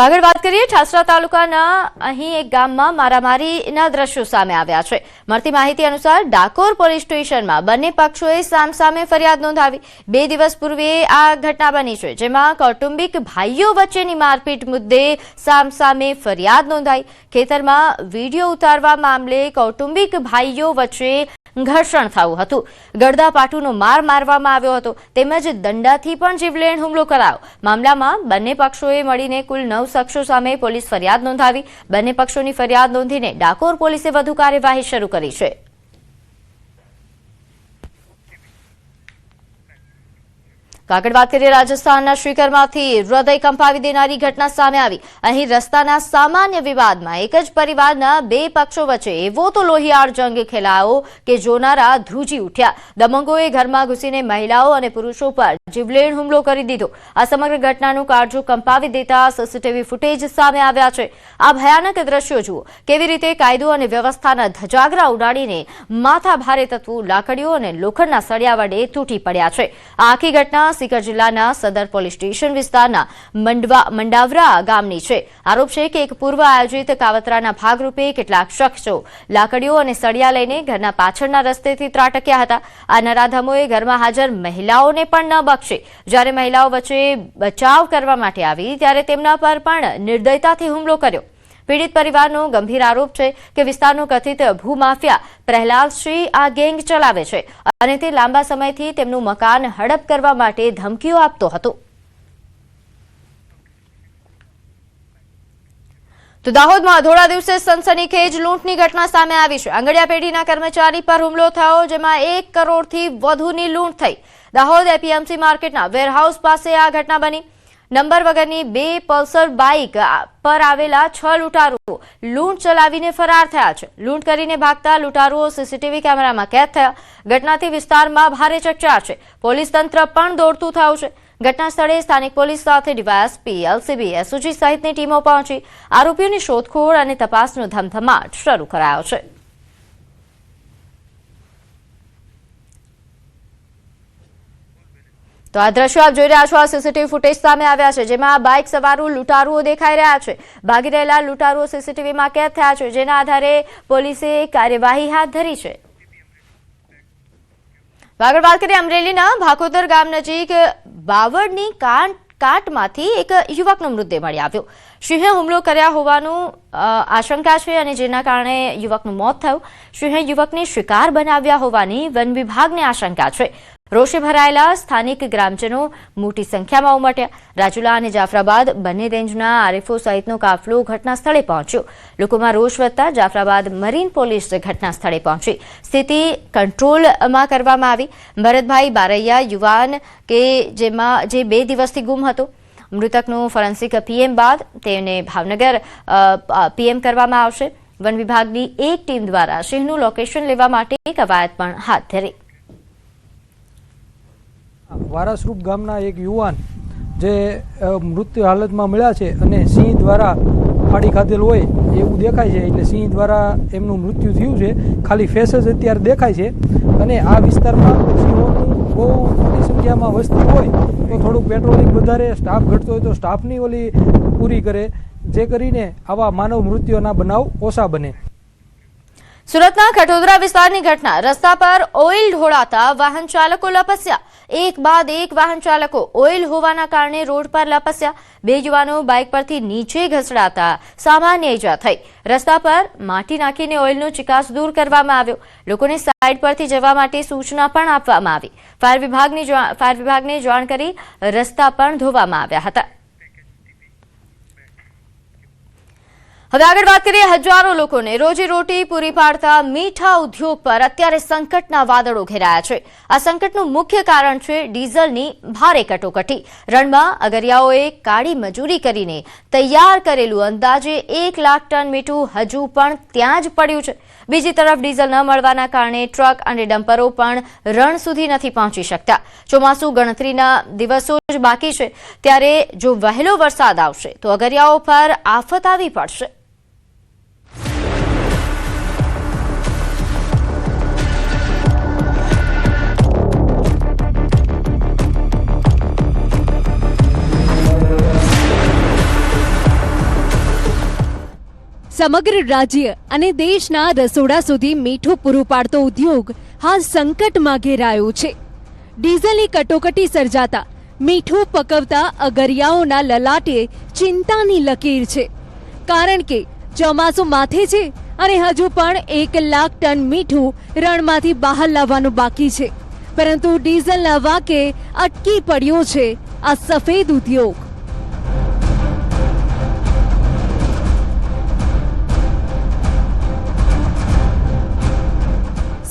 તો આગળ વાત કરીએ ઠાસરા તાલુકાના અહીં એક ગામમાં મારામારીના દ્રશ્યો સામે આવ્યા છે। મળતી માહિતી અનુસાર ડાકોર પોલીસ સ્ટેશનમાં બંને પક્ષોએ સામસામે ફરિયાદ નોંધાવી। 2 દિવસ પૂર્વે આ ઘટના બની છે, જેમાં કૌટુંબિક ભાઈઓ વચ્ચેની મારપીટ મુદ્દે સામસામે ફરિયાદ નોંધાઈ। ખેતરમાં વિડીયો ઉતારવા મામલે કૌટુંબિક ભાઈઓ વચ્ચે ઘર્ષણ થયું હતું। ગળદા પાટુનો માર મારવામાં આવ્યો હતો, તેમજ દંડાથી પણ જીવલેણ હુમલો કરાયો। મામલામાં બંને પક્ષોએ મળીને કુલ 9 શખ્સો સામે પોલીસ ફરિયાદ નોંધાવી। બંને પક્ષોની ફરિયાદ નોંધીને ડાકોર પોલીસે વધુ કાર્યવાહી શરૂ કરી છે। આગળ વાત કરીએ રાજસ્થાનના શ્રીકરમાંથી હૃદય કંપાવી દેનારી ઘટના સામે આવી। અહીં રસ્તાના સામાન્ય વિવાદમાં એક જ પરિવારના 2 પક્ષો વચ્ચે એવો તો લોહિયાળ જંગ ખેલાયો કે જોનારા ધ્રુજી ઉઠ્યા। દબંગોએ ઘરમાં ઘૂસીને મહિલાઓ અને પુરુષો પર જીવલેણ હુમલો કરી દીધો। આ સમગ્ર ઘટનાનું કાળજું કંપાવી દેતા સીસીટીવી ફૂટેજ સામે આવ્યા છે। આ ભયાનક દ્રશ્યો જુઓ, કેવી રીતે કાયદો અને વ્યવસ્થાના ધજાગરા ઉડાડીને માથાભારે તત્વો લાકડીઓ અને લોખંડના સળિયા વડે તૂટી પડ્યા છે। આ આખી ઘટના सीकर जिल्लाना सदर पोलीस स्टेशन विस्तारना मंडावरा गामनी छे। आरोप छे के एक पूर्व आयोजित कावतराना भागरूपे કેટલાક શખ્સો લાકડીઓ અને સળિયા લઈને ઘરના પાછળના રસ્તેથી ત્રાટક્યા હતા। આ નરાધમોએ ઘરમાં હાજર મહિલાઓને પણ ન બક્ષે। જ્યારે મહિલાઓ વચ્ચે બચાવ કરવા માટે આવી ત્યારે તેમના પર પણ નિર્દયતાથી હુમલો કર્યો। पीड़ित परिवारનો गंभीर आरोप છે કે વિસ્તારનો કથિત ભૂમાફિયા પ્રહલાદસિંહ આ ગેંગ ચલાવે છે અને તે લાંબા સમયથી તેમનું મકાન હડપ કરવા માટે ધમકીઓ આપતો હતો। તો દાહોદમાં ધોળા દિવસે સનસનીખેજ લૂંટની ઘટના સામે આવી છે। આંગડિયા પેઢીના કર્મચારી પર હુમલો થયો, જેમાં 1 કરોડથી વધુની લૂંટ થઈ। દાહોદ એપીએમસી માર્કેટના વેરહાઉસ પાસે આ ઘટના બની। નંબર વગરની 2 પલ્સર બાઇક પર આવેલા 6 લૂંટારુઓ લૂંટ ચલાવીને ફરાર થયા છે। લૂંટ કરીને ભાગતા લૂંટારુઓ સીસીટીવી કેમેરામાં કેદ થયા। ઘટનાથી વિસ્તારમાં ભારે ચકચાર છે। પોલીસ તંત્ર પણ દોડતું થયું છે। ઘટના સ્થળે સ્થાનિક પોલીસ સાથે ડીવાયએસપી, એલસીબી, એસઓજી સહિતની ટીમો પહોંચી આરોપીઓની શોધખોળ અને તપાસનો ધમધમાટ શરૂ કરાયો છે। તો આ દ્રશ્યો આપ જોઈ રહ્યા છો, આ સીસીટીવી ફૂટેજ સામે આવ્યા છે, જેમાં બાઇક સવારો લૂંટારુઓ દેખાઈ રહ્યા છે। ભાગી રહેલા લૂંટારુઓ સીસીટીવીમાં કેદ થયા છે, જેના આધારે પોલીસે કાર્યવાહી હાથ ધરી છે। આગળ વાત કરીએ અમરેલીના ભાકોદર ગામ નજીક બાવળની કાટમાંથી એક યુવકનો મૃતદેહ મળી આવ્યો। સિંહે હુમલો કર્યા હોવાનું આશંકા છે અને જેના કારણે યુવકનું મોત થયું। સિંહે યુવકને શિકાર બનાવ્યા હોવાની વન વિભાગને આશંકા છે। રોષે ભરાયેલા સ્થાનિક ગ્રામજનો મોટી સંખ્યામાં ઉમટ્યા। રાજુલા અને જાફરાબાદ બંને રેન્જના આરએફઓ સહિતનો કાફલો ઘટના સ્થળે પહોંચ્યો। લોકોમાં રોષ વધતા જાફરાબાદ મરીન પોલીસ ઘટના સ્થળે પહોંચી સ્થિતિ કંટ્રોલમાં કરવામાં આવી। ભરતભાઈ બારૈયા યુવાન કે જે 2 દિવસથી ગુમ હતો, મૃતકનું ફોરેન્સિક પીએમ બાદ તેને ભાવનગર પીએમ કરવામાં આવશે। વન વિભાગની એક ટીમ દ્વારા સિંહનું લોકેશન લેવા માટે કવાયત પણ હાથ ધરી। વારાસરૂપ ગામના એક યુવાન જે મૃત્યુ હાલતમાં મળ્યા છે અને સિંહ દ્વારા ફાડી ખાધેલ હોય એવું દેખાય છે, એટલે સિંહ દ્વારા એમનું મૃત્યુ થયું છે। ખાલી ફેસ જ અત્યારે દેખાય છે અને આ વિસ્તારમાં સિંહોનું બહુ મોટી સંખ્યામાં વસ્તી હોય તો થોડુંક પેટ્રોલિંગ વધારે, સ્ટાફ ઘટતો હોય તો સ્ટાફની ઓલી પૂરી કરે, જે કરીને આવા માનવ મૃત્યુના બનાવ ઓછા બને। સુરતના ખટોદરા વિસ્તારની ઘટના, રસ્તા પર ઓઇલ ઢોળાતા વાહન ચાલકો લપસ્યા। એક બાદ એક વાહન ચાલકો ઓઇલ હોવાના કારણે રોડ પર લપસ્યા। 2 યુવાનો બાઇક પરથી નીચે ઘસડાતા સામાન્ય ઈજા થઈ। રસ્તા પર માટી નાખીને ઓઇલનો ચિકાસ દૂર કરવામાં આવ્યો। લોકોને સાઇડ પરથી જવા માટે સૂચના પણ આપવામાં આવી। ફાયર વિભાગને જાણ કરી રસ્તા પણ ધોવામાં આવ્યા હતા। હવે આગળ વાત કરીએ હજારો લોકોને રોજીરોટી પૂરી પાડતા મીઠા ઉદ્યોગ પર અત્યારે સંકટના વાદળો ઘેરાયા છે। આ સંકટનું મુખ્ય કારણ છે ડીઝલની ભારે કટોકટી। રણમાં અગરિયાઓએ કાળી મજૂરી કરીને તૈયાર કરેલું અંદાજે 1 લાખ ટન મીઠું હજુ પણ ત્યાં જ પડ્યું છે। બીજી તરફ ડીઝલ ન મળવાના કારણે ટ્રક અને ડમ્પરો પણ રણ સુધી નથી પહોંચી શકતા। ચોમાસું ગણતરીના દિવસો જ બાકી છે, ત્યારે જો વહેલો વરસાદ આવશે તો અગરિયાઓ પર આફત આવી પડશે। સમગ્ર રાજ્ય અને દેશના રસોડા સુધી મીઠું પૂરું પાડતો ઉદ્યોગ હાલ સંકટમાં ઘેરાયો છે. ડીઝલની કટોકટી સર્જાતા મીઠું પકવતા અગરિયાઓના લલાટે ચિંતાની લકીર છે. કારણ કે ચોમાસું માથે છે અને હજુ પણ 1 લાખ ટન મીઠું રણમાંથી બહાર લાવવાનું બાકી છે. પરંતુ ડીઝલના વાકે અટકી પડ્યો છે આ સફેદ ઉદ્યોગ.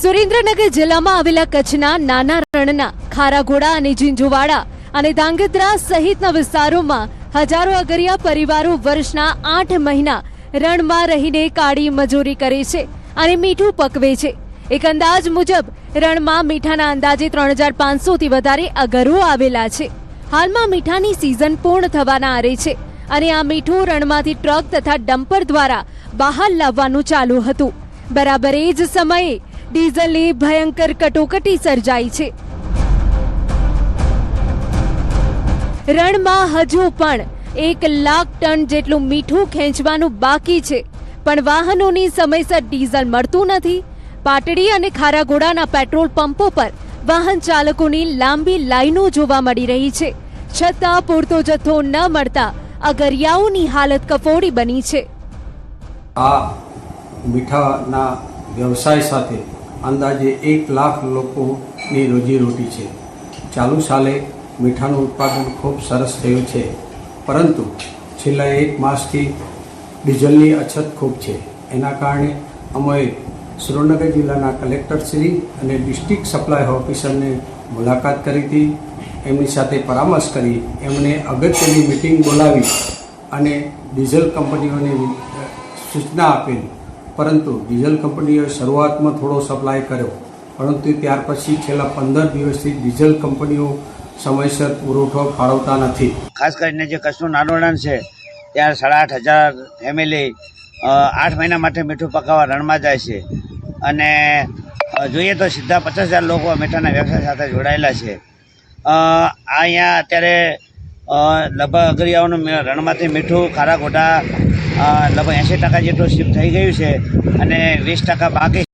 સુરેન્દ્રનગર જિલ્લામાં આવેલા કચ્છના નાના રણના ખારાઘોડા અને ઝીંઝુવાડા અને ધાંગધ્રા સહિતના વિસ્તારોમાં હજારો અગરિયા પરિવારો વર્ષના 8 મહિના રણમાં રહીને કાળી મજૂરી કરે છે અને મીઠું પકવે છે. એક અંદાજ મુજબ રણમાં મીઠાના અંદાજે 3500 થી વધારે અગરો આવેલા છે. હાલમાં મીઠાની સિઝન પૂર્ણ થવાના આરે છે અને આ મીઠું રણમાંથી ટ્રક તથા ડમ્પર દ્વારા બહાર લાવવાનું ચાલુ હતું. બરાબર એ જ સમયે ડીઝલની ભયંકર કટોકટી સર્જાઈ છે. રણમાં હજુ પણ 1 લાખ ટન જેટલું મીઠું ખેંચવાનું બાકી છે, પણ વાહનોની સમયસર ડીઝલ મળતું નથી. પાટડી અને ખારાઘોડાના પેટ્રોલ પંપો પર વાહન ચાલકોની લાંબી લાઈનો જોવા મળી રહી છે. છતાં પૂરતો જથ્થો ન મળતા અગરિયાઓની હાલત કફોડી બની છે. આ મીઠાના વ્યવસાય સાથે અંદાજે 1 લાખ લોકોની રોજીરોટી છે. ચાલુ સાલે મીઠાનું ઉત્પાદન ખૂબ સરસ થયું છે, પરંતુ છેલ્લા 1 માસથી ડીઝલની અછત ખૂબ છે. એના કારણે અમે સુરેન્દ્રનગર જિલ્લાના કલેક્ટરશ્રી અને ડિસ્ટ્રિક્ટ સપ્લાય ઓફિસરને મુલાકાત કરી હતી. એમની સાથે પરામર્શ કરી એમને અગત્યની મિટિંગ બોલાવી અને ડીઝલ કંપનીઓને સૂચના આપેલી. પરંતુ ડીઝલ કંપનીઓએ શરૂઆતમાં થોડો સપ્લાય કર્યો, પરંતુ ત્યાર પછી છેલ્લા 15 દિવસથી ડીઝલ કંપનીઓ સમયસર પુરવઠો ફાળવતા નથી. ખાસ કરીને જે કચ્છનું નાનું રણ છે ત્યાં 8,500 ફેમિલી 8 મહિના માટે મીઠું પકાવવા રણમાં જાય છે અને જોઈએ તો સીધા 50,000 લોકો મીઠાના વ્યવસાય સાથે જોડાયેલા છે. અહીંયા અત્યારે લગભગ અગરિયાઓનું રણમાંથી મીઠું ખારાઘોડા લગભગ 80% જેટલું શિફ્ટ થઈ ગયું છે અને 20% બાકી